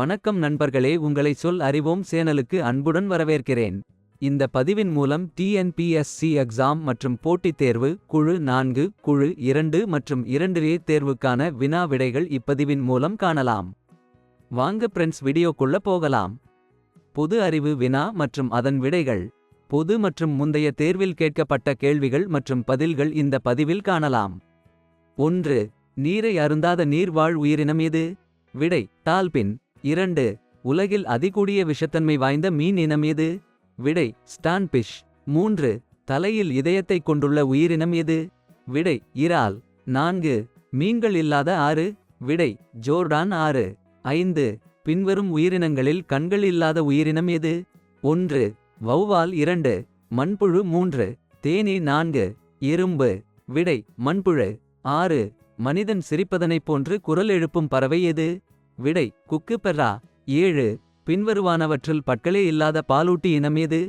வணக்கம் நண்பர்களே, உங்களை சொல் அறிவோம் சேனலுக்கு அன்புடன் வரவேற்கிறேன். இந்த பதிவின் மூலம் டிஎன்பிஎஸ்சி எக்ஸாம் மற்றும் போட்டித் தேர்வு குழு 4 குழு 2 மற்றும் 2A தேர்வுக்கான வினா விடைகள் இப்பதிவின் மூலம் காணலாம். வாங்க ஃப்ரெண்ட்ஸ், வீடியோக்குள்ள போகலாம். பொது அறிவு வினா மற்றும் அதன் விடைகள். பொது மற்றும் முந்தைய தேர்வில் கேட்கப்பட்ட கேள்விகள் மற்றும் பதில்கள் இந்த பதிவில் காணலாம். 1. நீரை அருந்தாத நீர்வாழ் உயிரினம் எது? விடை: டால்பின். 2. உலகில் அதிகூடிய விஷத்தன்மை வாய்ந்த மீன் இனம் எது? விடை: ஸ்டான்பிஷ். 3. தலையில் இதயத்தைக் கொண்டுள்ள உயிரினம் எது? விடை: இறால். 4. மீன்கள் இல்லாத ஆறு? விடை: ஜோர்டான் ஆறு. 5. பின்வரும் உயிரினங்களில் கண்கள் இல்லாத உயிரினம் எது? 1. வௌவால். 2. மண்புழு. 3. தேனீ. 4. எறும்பு. விடை: மண்புழு. 6. மனிதன் சிரிப்பதனைப் போன்று குரல் எழுப்பும் பறவை எது? விடை: குக்குபெர்ரா. 7. பின்வருவானவற்றில் பற்களே இல்லாத பாலூட்டி இனம் எது?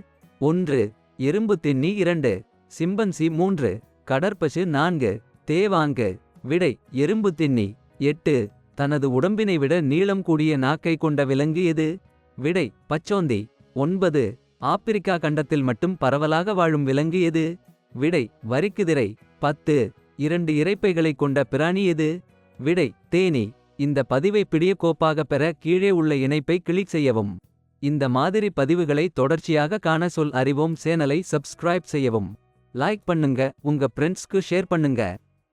1. எறும்பு தின்னி. 2. சிம்பன்சி. 3. கடற்பசு. 4. தேவாங்கு. விடை: எறும்பு தின்னி. 8. தனது உடம்பினை விட நீளம் கூடிய நாக்கை கொண்ட விலங்கு எது? விடை: பச்சோந்தி. 9. ஆப்பிரிக்கா கண்டத்தில் மட்டும் பரவலாக வாழும் விலங்கு எது? விடை: வரிக்குதிரை. 10. 2 இரைப்பைகளைக் கொண்ட பிராணி எது? விடை: தேனீ. இந்த பதிவை பிடிஎஃப் கோப்பாக பெற கீழே உள்ள இணைப்பை கிளிக் செய்யவும். இந்த மாதிரி பதிவுகளை தொடர்ச்சியாக காண சொல் அறிவோம் சேனலை சப்ஸ்கிரைப் செய்யவும். லைக் பண்ணுங்க, உங்க ஃப்ரெண்ட்ஸ்க்கு ஷேர் பண்ணுங்க.